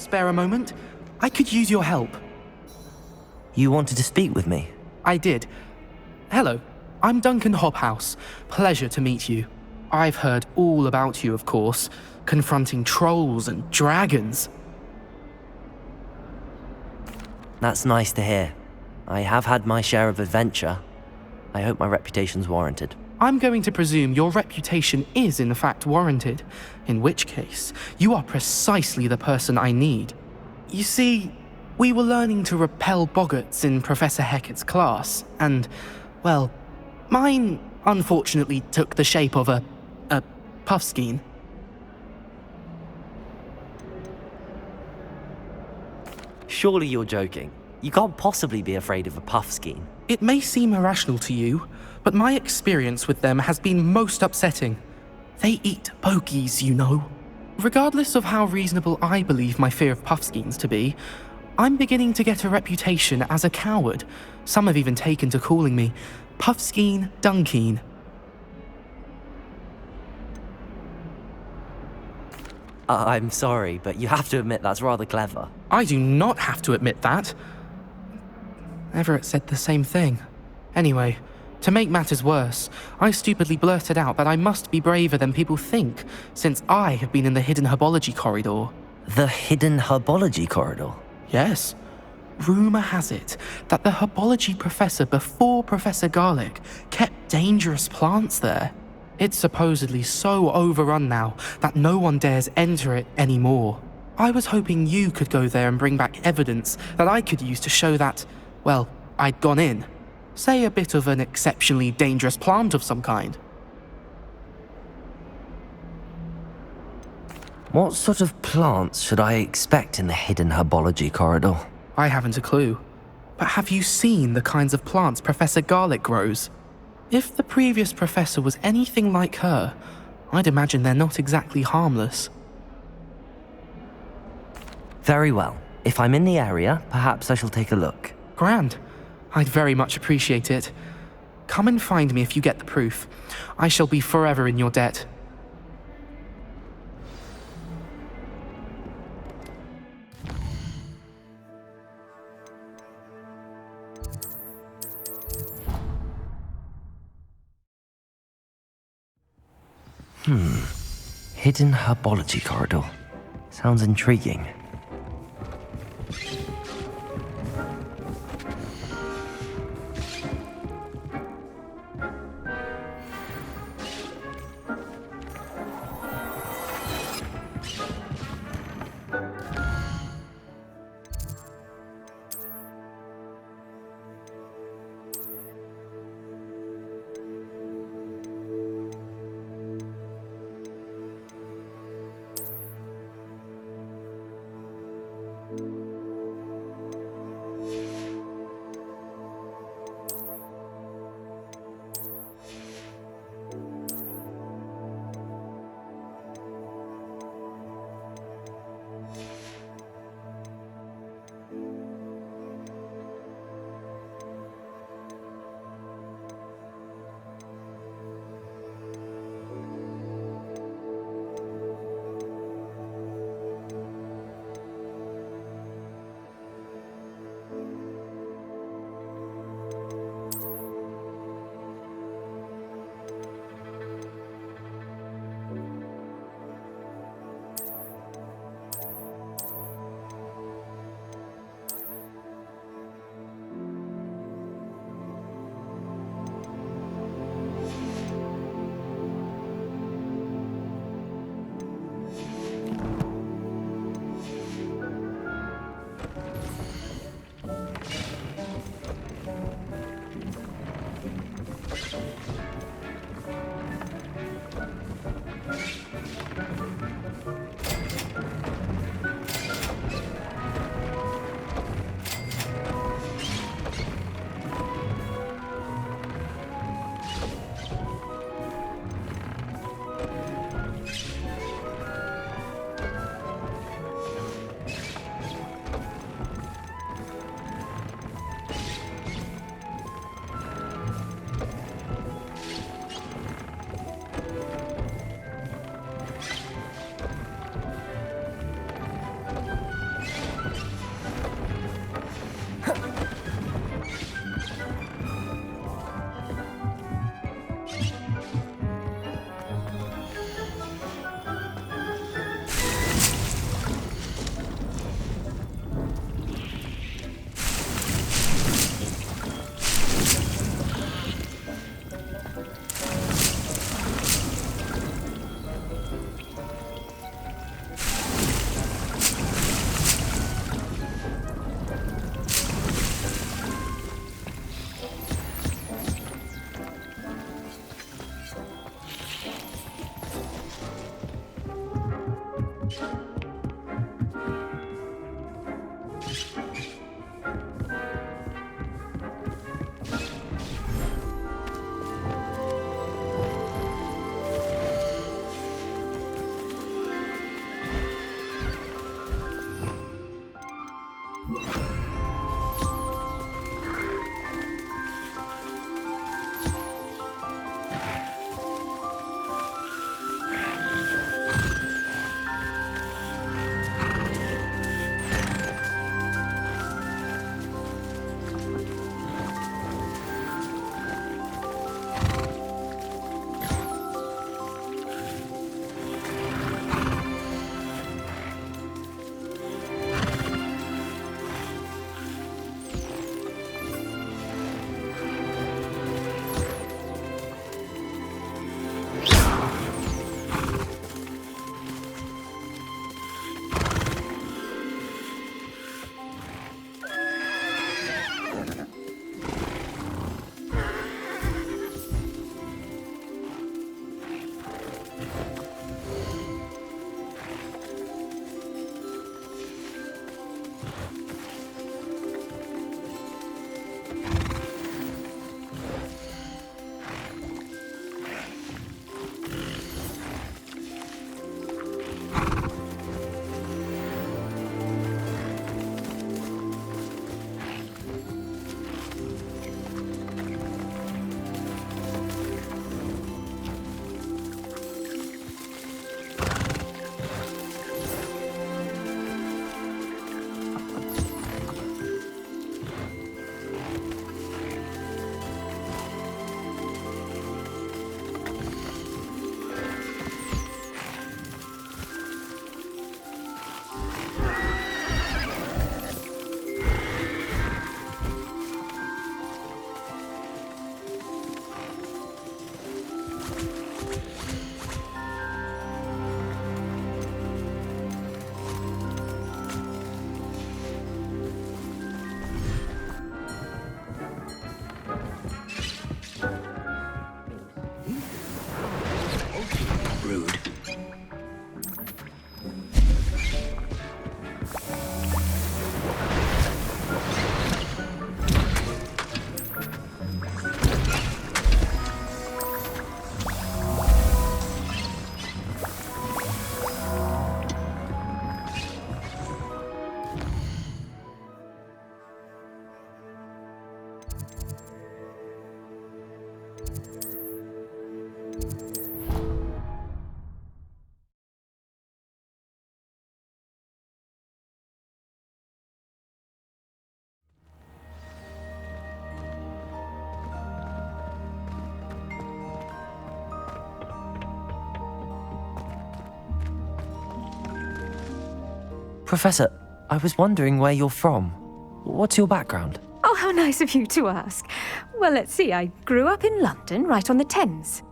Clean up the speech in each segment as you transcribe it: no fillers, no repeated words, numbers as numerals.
spare a moment? I could use your help. You wanted to speak with me? I did. Hello, I'm Duncan Hobhouse. Pleasure to meet you. I've heard all about you, of course, confronting trolls and dragons. That's nice to hear. I have had my share of adventure. I hope my reputation's warranted. I'm going to presume your reputation is in fact warranted, in which case, you are precisely the person I need. You see, we were learning to repel boggarts in Professor Hecat's class, and, well, mine unfortunately took the shape of a puffskein. Surely you're joking. You can't possibly be afraid of a puffskein. It may seem irrational to you, but my experience with them has been most upsetting. They eat pokies, you know. Regardless of how reasonable I believe my fear of puffskeins to be, I'm beginning to get a reputation as a coward. Some have even taken to calling me Puffskein Dunkeen. I'm sorry, but you have to admit that's rather clever. I do not have to admit that. Everett said the same thing. Anyway, to make matters worse, I stupidly blurted out that I must be braver than people think, since I have been in the hidden herbology corridor. The hidden herbology corridor? Yes. Rumour has it that the herbology professor before Professor Garlic kept dangerous plants there. It's supposedly so overrun now that no one dares enter it anymore. I was hoping you could go there and bring back evidence that I could use to show that, well, I'd gone in. Say a bit of an exceptionally dangerous plant of some kind. What sort of plants should I expect in the hidden herbology corridor? I haven't a clue. But have you seen the kinds of plants Professor Garlic grows? If the previous professor was anything like her, I'd imagine they're not exactly harmless. Very well. If I'm in the area, perhaps I shall take a look. Grand. I'd very much appreciate it. Come and find me if you get the proof. I shall be forever in your debt. Hidden herbology corridor. Sounds intriguing. Professor, I was wondering where you're from. What's your background? Oh, how nice of you to ask. Well, let's see, I grew up in London, right on the Thames.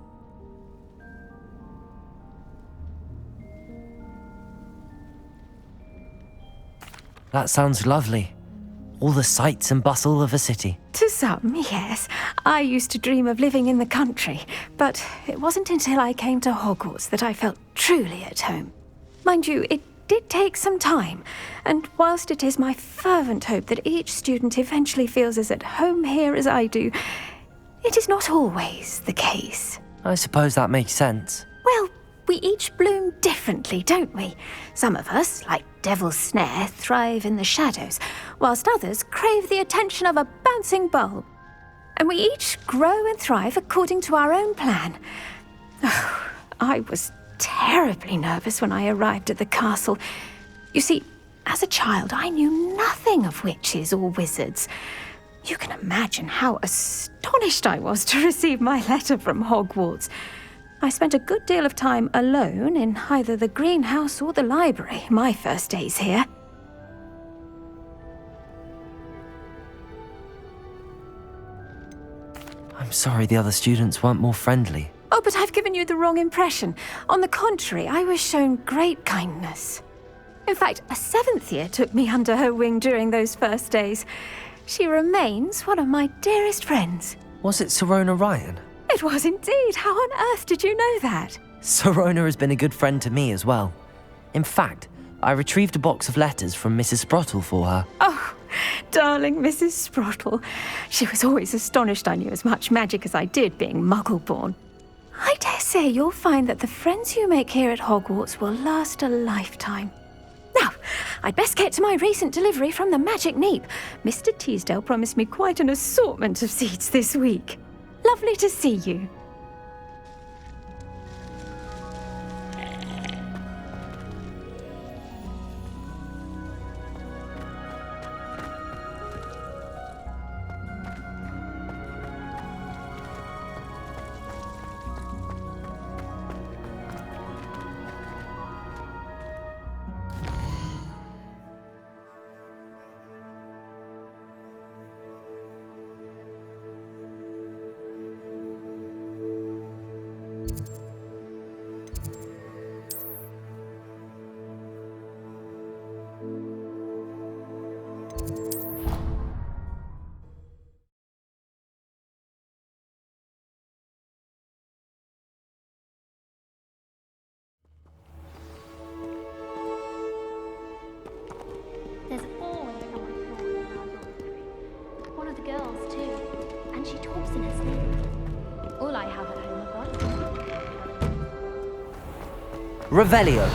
That sounds lovely. All the sights and bustle of a city. To some, yes. I used to dream of living in the country, but it wasn't until I came to Hogwarts that I felt truly at home. Mind you, it did take some time, and whilst it is my fervent hope that each student eventually feels as at home here as I do, it is not always the case. I suppose that makes sense. Well, we each bloom differently, don't we? Some of us, like Devil's Snare, thrive in the shadows, whilst others crave the attention of a bouncing bulb. And we each grow and thrive according to our own plan. Oh, I was terribly nervous when I arrived at the castle. You see, as a child, I knew nothing of witches or wizards. You can imagine how astonished I was to receive my letter from Hogwarts. I spent a good deal of time alone in either the greenhouse or the library my first days here. I'm sorry the other students weren't more friendly. Oh, but I've given you the wrong impression. On the contrary, I was shown great kindness. In fact, a 7th year took me under her wing during those first days. She remains one of my dearest friends. Was it Sirona Ryan? It was indeed. How on earth did you know that? Sirona has been a good friend to me as well. In fact, I retrieved a box of letters from Mrs. Sprottle for her. Oh, darling Mrs. Sprottle. She was always astonished I knew as much magic as I did, being Muggle-born. I dare say you'll find that the friends you make here at Hogwarts will last a lifetime. Now, I'd best get to my recent delivery from the Magic Neep. Mr. Teasdale promised me quite an assortment of seeds this week. Lovely to see you. There's always someone snoring in our dormitory. One of the girls, too. And she talks in her sleep. All I have at home are gods. Revelio.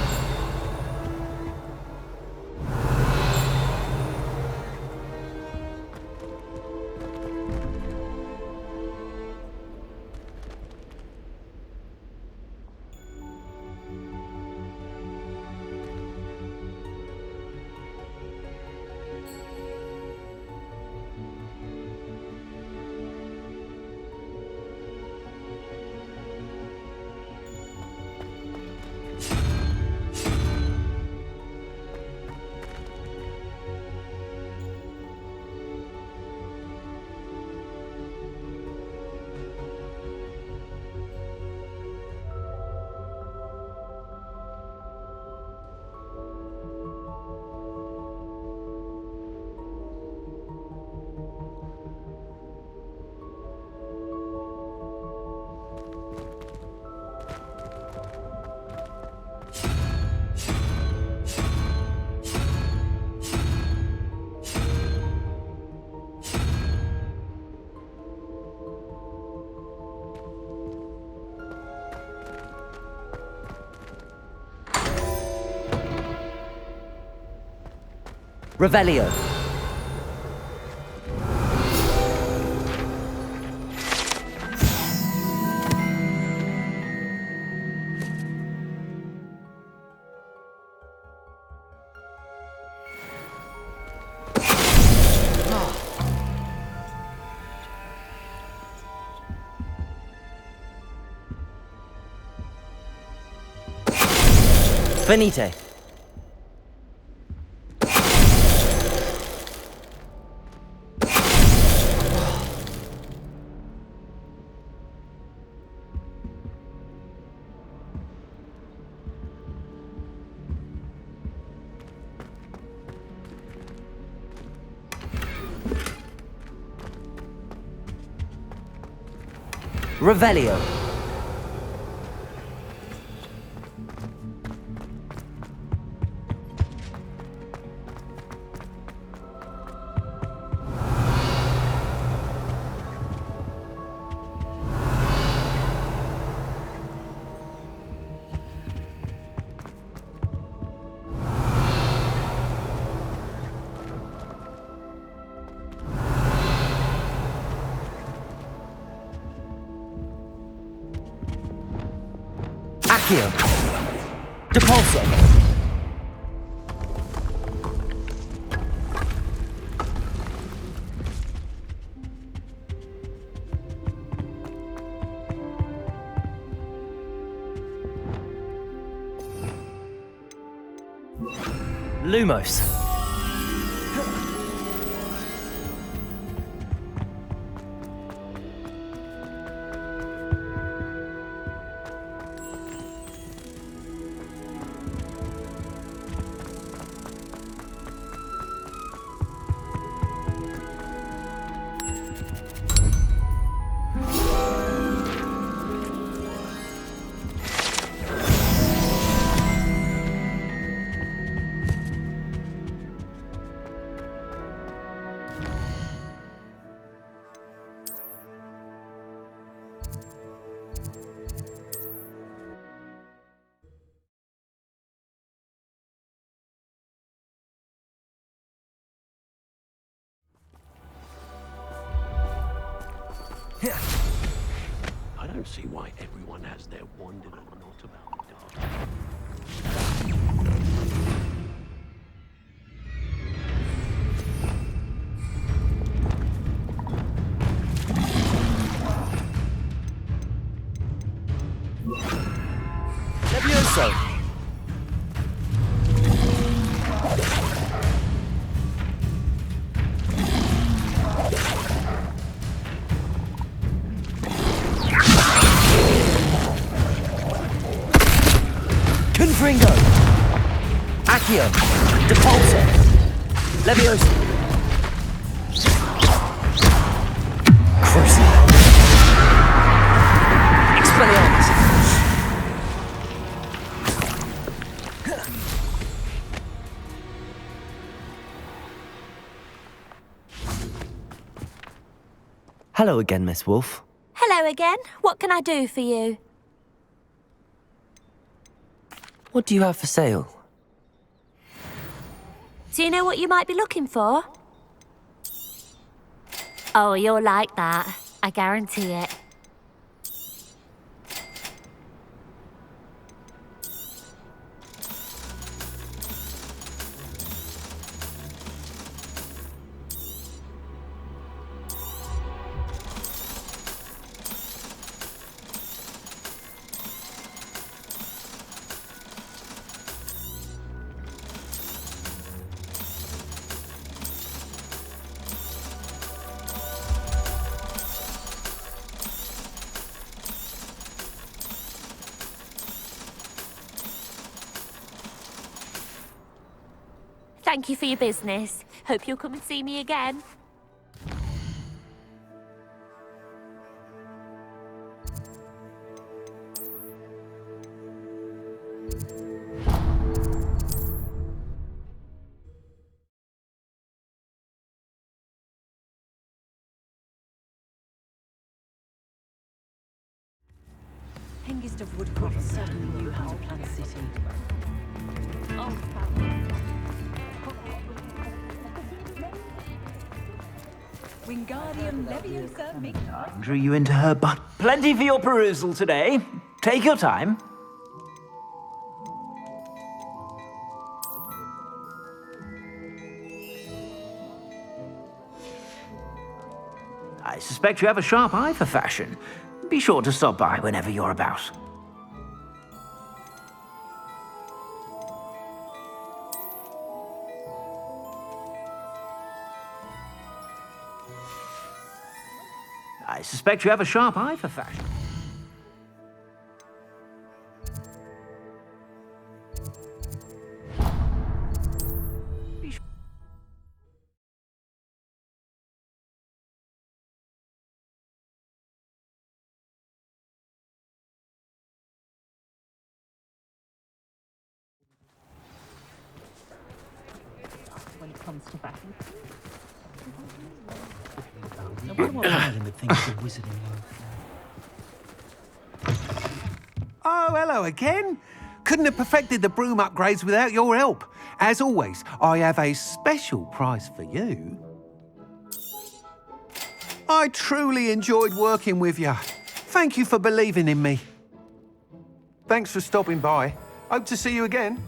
Revelio. Finite. Revelio. Accio. Depulso. Lumos. I don't see why everyone has their wandering or not about the dark. Levioso! Confringo! Accio! Depulso! Levioso! Cruci! Expelliarmus! Hello again, Miss Wolf. Hello again. What can I do for you? What do you have for sale? Do you know what you might be looking for? Oh, you'll like that. I guarantee it. Thank you for your business. Hope you'll come and see me again. Hengist of Woodcroft certainly knew how to plan a city. Wingardium Leviosa Migna. Drew you into her butt. Plenty for your perusal today. Take your time. I suspect you have a sharp eye for fashion. Be sure to stop by whenever you're about. I suspect you have a sharp eye for fashion. When it comes to battle. Oh, hello again. Couldn't have perfected the broom upgrades without your help. As always, I have a special prize for you. I truly enjoyed working with you. Thank you for believing in me. Thanks for stopping by. Hope to see you again.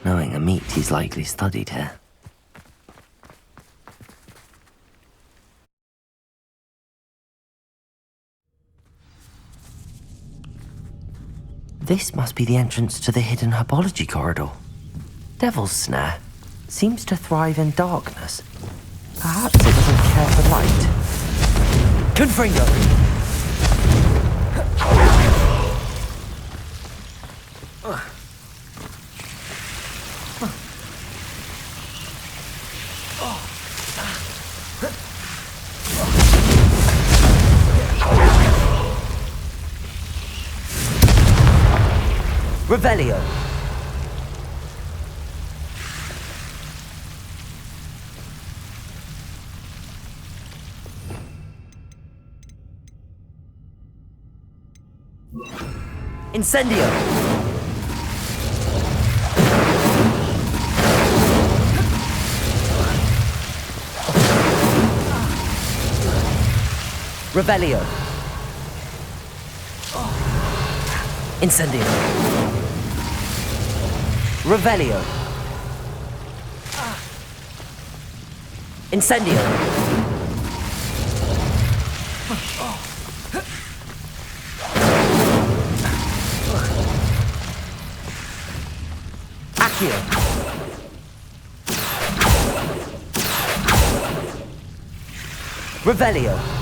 Knowing a meat he's likely studied here. This must be the entrance to the hidden herbology corridor. Devil's Snare seems to thrive in darkness. Perhaps it doesn't care for light. Confringo! Revelio. Incendio. Revelio. Incendio. Revelio. Incendio. Accio. Revelio.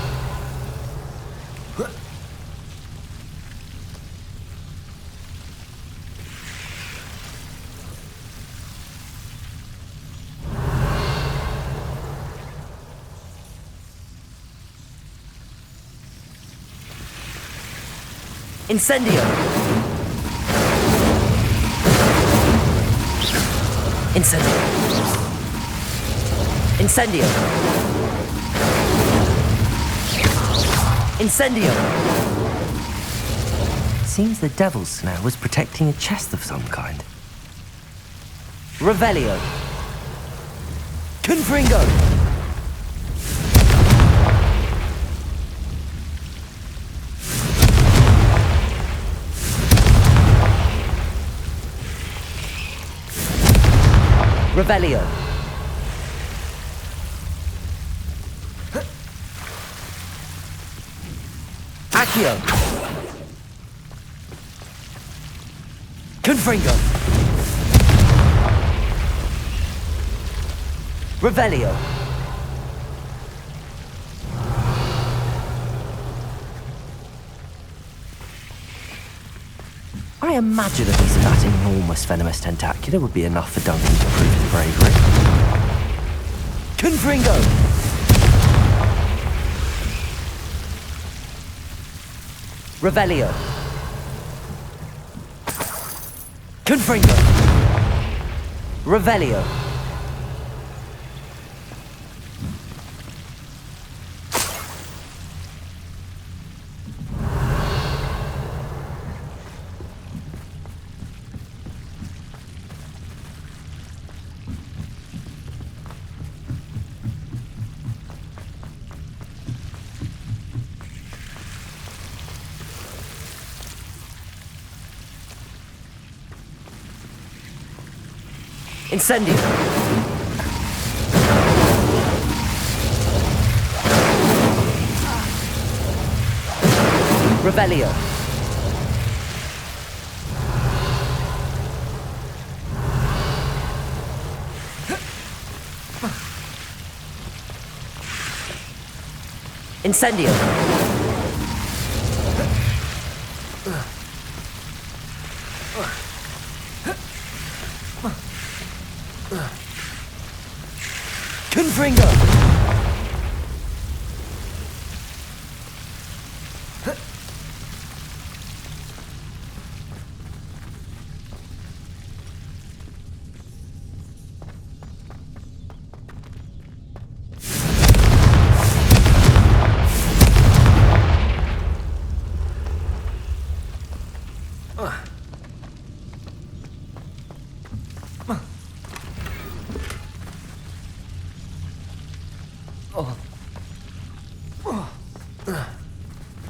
Incendio. Incendio. Incendio. Incendio. Seems the devil's snare was protecting a chest of some kind. Revelio. Confringo. Revelio. Accio. Confringo. Revelio. I imagine a piece of that enormous venomous tentacula would be enough for Duncan to prove his bravery. Confringo! Revelio. Confringo! Revelio. Incendio. Revelio. Incendio. Confringo.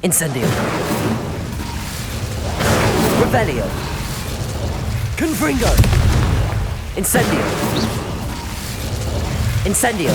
Incendio. Revelio. Confringo. Incendio. Incendio.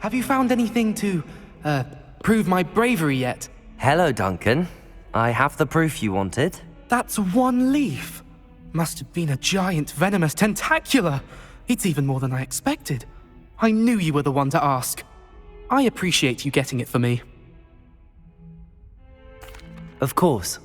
Have you found anything to, prove my bravery yet? Hello, Duncan. I have the proof you wanted. That's one leaf. Must have been a giant venomous tentacula. It's even more than I expected. I knew you were the one to ask. I appreciate you getting it for me. Of course.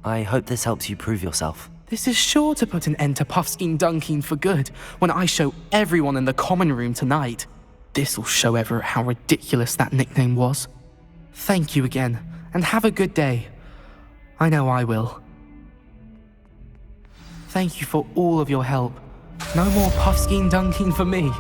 I hope this helps you prove yourself. This is sure to put an end to Puffskein Dunkeen for good when I show everyone in the common room tonight. This'll show Everett how ridiculous that nickname was. Thank you again, and have a good day. I know I will. Thank you for all of your help. No more Puffskein Dunkeen for me.